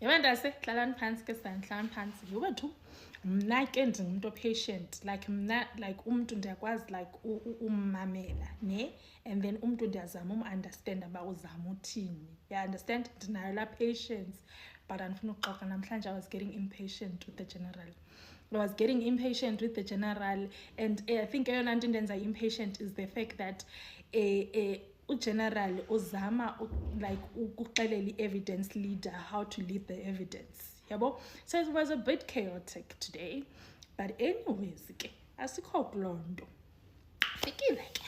Yabanda se hlalani phansi ke hlalani phansi yobethu mna ke ndingumuntu patient like mna like umuntu ndiyakwazi like ummamela ne and then umuntu ndiyazama umunderstand aba uzama uthini. You understand? Ndinayo la patience but andifuna ukuxoxa namhlanje. I was getting impatient with the general. And I think eyona nto indenza impatient is the fact that ugeneral uzama like ukuxelela i-evidence leader how to lead the evidence, yabo. So it was a bit chaotic today, but anyways ke asikho kuloo nto. Fikile ke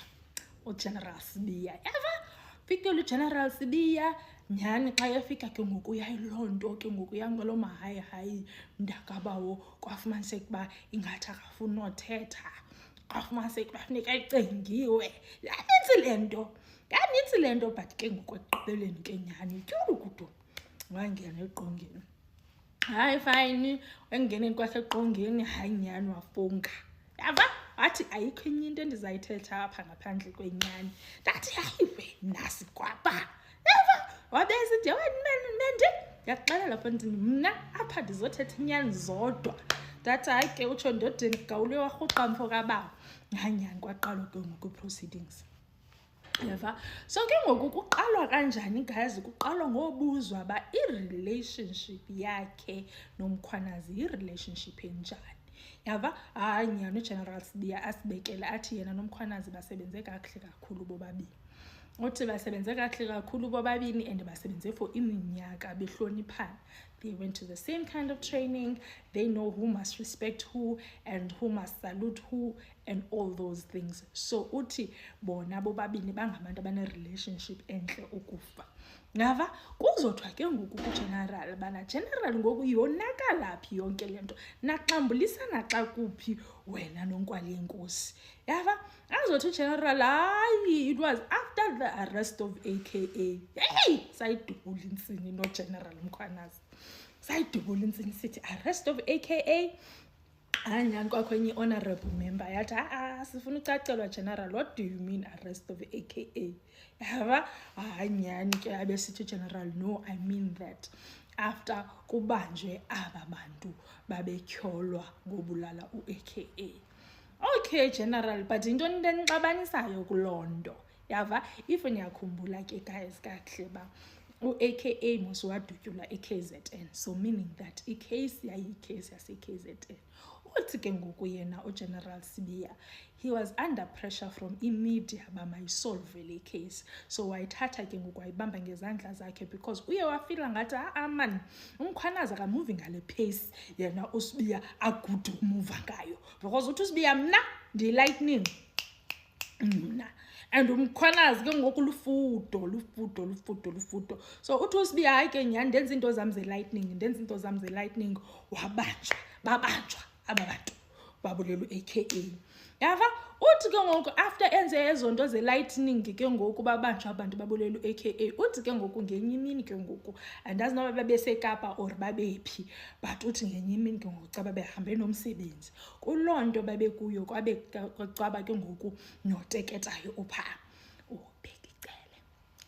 ugeneral Sibiya, yava fikile ugeneral Sibiya nyhani xa efika ke ngoku yayiloo nto ke ngoku yangelo mahayi ndakabawo kwafumaniseka uba ingathi akafuni nothetha, kwafumaniseka uba funeka icengiwe. Yanintsi le nto but ke ngoku ekugqibeleni ke nyhani tyulukudu wangena eqongeni. Hayi fine, engeneni kwakhe eqongeni hayi nyhani wafunga, yava wathi ayikho enye into endizayithetha apha ngaphandle kwenyani. Ndathi hayiwe nasi kwapha, yava wabesithi wena ndiyakuxelela mfondini mna apha ndizothetha inyani zodwa. Ndathi hayi ke utsho ndodeni gawule warhuqa mfo kabawo. Nyhani kwaqalwa ke ngoku proceedings, yava. So ke ngoku kuqalwa kanjani guys? Kuqalwa ngobuzwa ba i-relationship yakhe nomkhwanazi i-relationship enjani, yava. Hayi nyhani ugeneral Sibiya asibekele athi yena nomkhwanazi basebenze kakuhle kakhulu bobabini. Uthi basebenze kakuhle kakhulu bobabini and basebenze for iminyaka behloniphana. They went to the same kind of training. They know who must respect who and who must salute who and all those things. So uthi bona bobabini bangabantu abane-relationship enhle ukufa, ngava. Kuzothiwa ke ngoku kugeneral bana general ngoku yonakala phi yonke le nto, naxambulisana xa kuphi wena nonkwali yenkosi, yava. Azothi ugeneral hayi it was after the arrest of AKA. Hey sayidubula intsini nogeneral Mkhwanazi, sayidubula intsini sithi arrest of AKA. Anyani kwakho honorable member yathi sifuna ucacelwa general, what do you mean arrest of AKA, yava. Anyani ke abesithi general no, I mean that after kubanjwe aba bantu babetyholwa ngobulala uAKA. Okay general, but into enixabanisayo kuloo nto, yava. If niyakhumbula ke guys kakuhle ba uAKA mos wadutyulwa eKZN, so meaning that icase yayicase yaseKZN. Uthi ke ngoku yena ugeneral Sibiya he was under pressure from imedia bamayisolve le case, so wayithatha ke ngoku wayibamba ngezandla zakhe because uye wafila ngathi man umkhwanazi akamuvi ngale pace yena uSibiya agude umuva ngayo, because uthi uSibiya mna ndi-lightning mna and umkhwanazi ke ngoku lufudo. So uthi uSibiya hayi ke nyhani ndenza into zami ze-lightning, babanjwa aba bantu babulelu AKA, yava. Uthi ke ngoku after enze ezo nto ze-lightning ke ngoku babanjwa abantu babulelu AKA, uthi ke ngoku ngenye imini ke ngoku andazi noba babesekapa or babephi, but uthi ngenye imini ke ngoku xa babehambe nomsebenzi kuloo nto babekuyo kwabe kwacaba ke ngoku noteketayo uphaa ubheka icele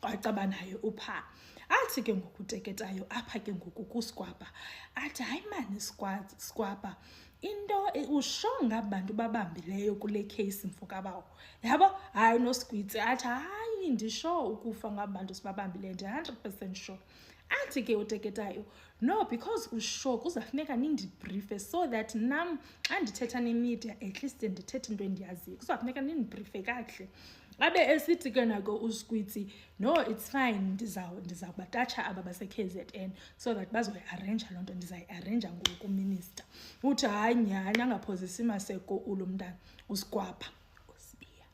kwacaba nayo uphaa. Athi ke ngoku uteketayo apha ke ngoku kuSikwapa athi hayi mani Sikwapa into ushonga abantu babambileyo kule case mfokabawo, yabo. Hayi noSigwitsi athi hayi ndisho ukufa ngabantu sibabambileyo, ndi 100% sure. Athi ke uteketayo no, because usho kuzafuneka nindibriefe so that nam andithetha nemedia at least ndithethe into endiyaziyo, kuzafuneka nindibriefe kakuhle. Abe esithi ke nako uSigwitsi no, it's fine, ndizawubatatsha aba base-KZN so that bazoyi-arrange loo nto, ndizayi-arrange ngoku minister. Uthi hayi nyhani angaphozisi maseko ulo mntana uSikwapa uSibiya,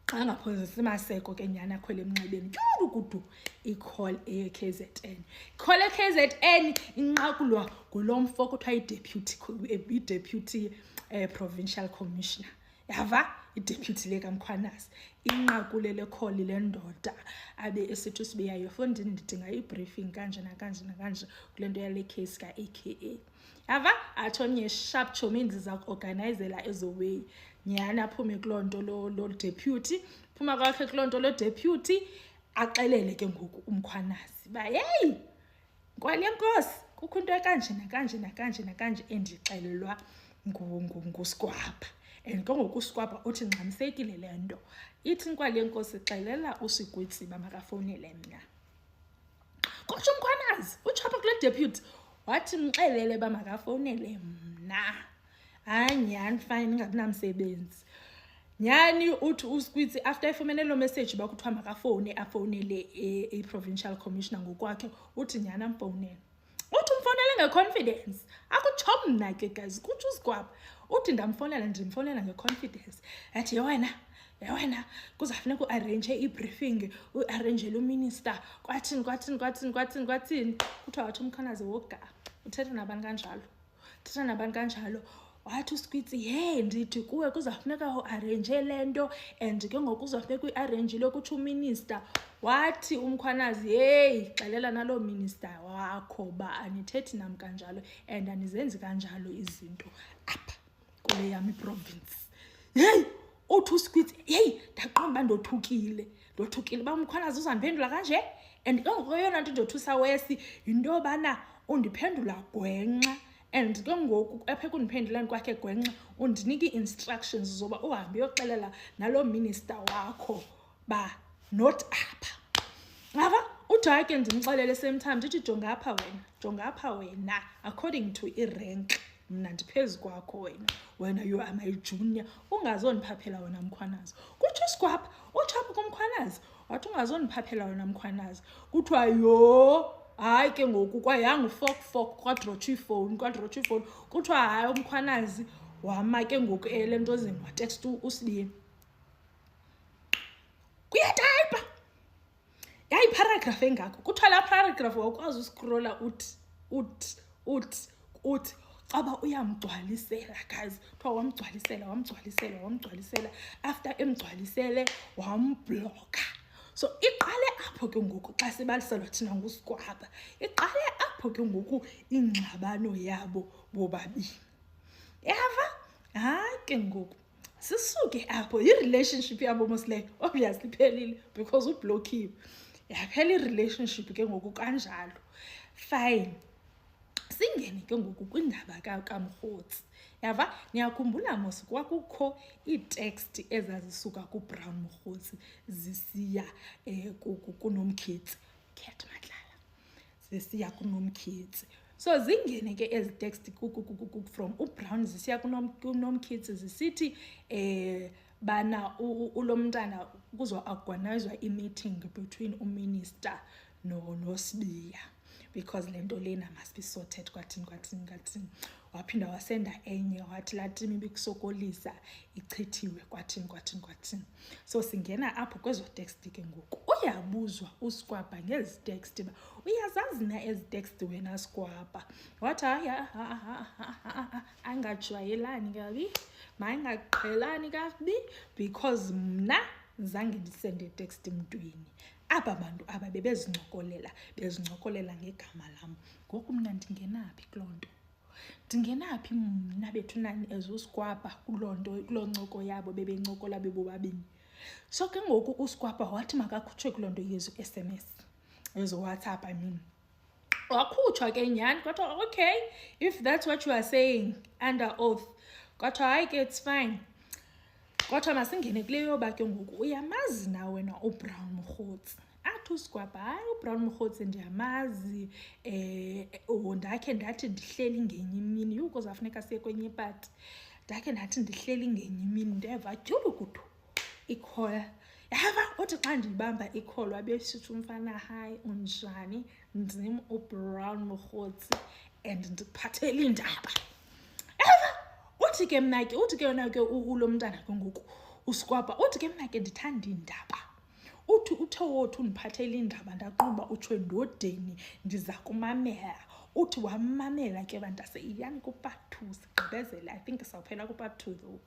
angaphozisi maseko ke nyhani akhwele emnxebeni tyulukudu i-call e-KZN. Call e-KZN inqakulwa ngulo mfo kuthiwa i-deputy provincial commissioner, yava. I-deputy lekaMkhwanazi inqakule le call le ndoda abe esithi uSibiya yofondini ndidinga i-briefing kanje nakanje kule nto yale case ka-AKA, yava. Athi omnye sharp chomi ndiza ku-organizela ezoway nyhani aphume kuloo nto lo deputy, phuma kwakhe kuloo nto lo deputy axelele ke ngoku uMkhwanazi ba yeyi Nkwali yenkosi kukho into ekanje nakanje nakanje nakanje endixelelwa nguSigwaba. And ke ngoku uSigwaba uthi ngxamisekile le nto. Ithi nkwali yenkosi xelela uSigwitsiba makafowunele mna. Kutsho umkhwanazi utsho apha kule deputy wathi mxelele uba makafowunele mna. Hayi nyhani fine ingabi namsebenzi. Nyhani uthi uSigwitsi after efumene lo message uba kuthiwa makafowune afowunele i-provincial commissioner ngokwakhe uthi nyhani amfowunele. Uthi umfowunele ngeconfidence. Akutsho mna ke guys kutsho uSigwaba. Uthi ndimfowunela ngeconfidence. Athi wena kuzafuneka uarrange i-briefing uarrangele uminister kwathini. Kuthiwa wathi umkhanazi woga uthetha nabani kanjalo. Wathi uSigwitsi ndithi kuwe kuzafuneka uarrange le nto and ke ngoku kuzafuneka uarrangele kutsho uminister. Wathi umkhwanazi xelela naloo minister wakho ba anithethi nam kanjalo and anizenzi kanjalo izinto apha kule yam iprovince. Uthi uSigwitsi ndaqomba ndothukile uba umkhwanazi uzandiphendula kanje. And ke ngoku yona nto ndothusa wesi yinto yobana undiphendula gwenxa. And ke ngoku apha ekundiphenduleni kwakhe gwenxa undinika ii-instructions zoba uhambe uyoxelela naloo minister wakho ba not apha. Ngava uthi hayi ke ndimxelele same time ndithi jonga apha wena according to i-rank mna ndiphezu kwakho wena you are my junior ungazondiphaphela wena mkhwanazi. Kutsho uSigwaba utsho apha kumkhwanazi wathi ungazondiphaphela wena mkhwanazi. Kuthiwa hayi ke ngoku kwayanga ufok kwadrotsha ifowuni kuthiwa hayi umkhwanazi wama ke ngoku le nto zini watext uSibini kuyatayipha paragraph engako. Kuthiwa la paragraph wakwazi uscrolla uthi aba uyamgcwalisela guys. Kuthiwa wamgcwalisela after emgcwalisele wambloka. So iqale apho ke ngoku xa sibaliselwa thina nguSigwaba iqale apho ke ngoku ingxabano yabo bobabini. Yava hayi ke ngoku sisuke apho i-relationship yabo mosleyo obviously phelile because ublokiwe. Yaphela i-relationship ke ngoku kanjalo. Fine. Singene ke ngoku kwindaba kaMrhotsi. Yava niyakhumbula mos kwakukho ii-text ezazisuka kuBrown Mrhotsi zisiya kuNomkhetsi zisiya kuNomkhetsi. So zingene ke ezi text from uBrown zisiya kuNomkhetsi zisithi bana ulomntana kuzo-organizwa i-meeting between uminister noSibiya because le nto lena must be sorted kwathini. Waphinda wasenda enye wathi laa tim ibikusokolisa ichithiwe kwathini. So singena apho kwezo text ke ngoku uyabuzwa uSigwaba ngezi text ba uyazazi na ezi text wena Sigwaba. Wathi angajwayelani kabi mayingaqhelani kabi because mna zange ndisende text mntwini. Aba bantu aba bezincokolela ngegama lam. Ngoku mna ndingenaphi kuloo nto? Ndingenaphi mna bethunani ezuSigwaba kuloo ncoko yabo bebencokola bebobabini? So ke ngoku uSigwaba wathi makakhutshwe kuloo nto yezo-SMS ezo-WhatsApp wakhutshwa ke nyhani. Kodwa okay if that's what you are saying under oath kodwa hayi ke it's fine. Kodwa masingene kule yoba ke ngoku uyamazi na wena uBrown Mrhotsi. Athi uSigwaba hayi uBrown Mrhotsi ndiyamazi ndakhe ndathi ndihleli ngenye imini kuzafuneka siye kwenye ipati. Ndakhe ndathi ndihleli ngenye imini ndeva tyhulukudu i-call. Yava uthi xa ndiyibamba i-call wabesithi umfana hayi unjani ndim uBrown Mrhotsi and ndikuphathele iindaba. Uthi ke mna ke yona ke ulo mntana ke ngoku uSigwaba uthi ke mna ke ndithanda iindaba. Uthe wothi undiphathele iindaba ndaqomba utsho ndodeni ndiza kumamela. Uthi wamamela ke bantase iyani ku-part 2 sigqibezela. I think sawuphela ku-part 2 though.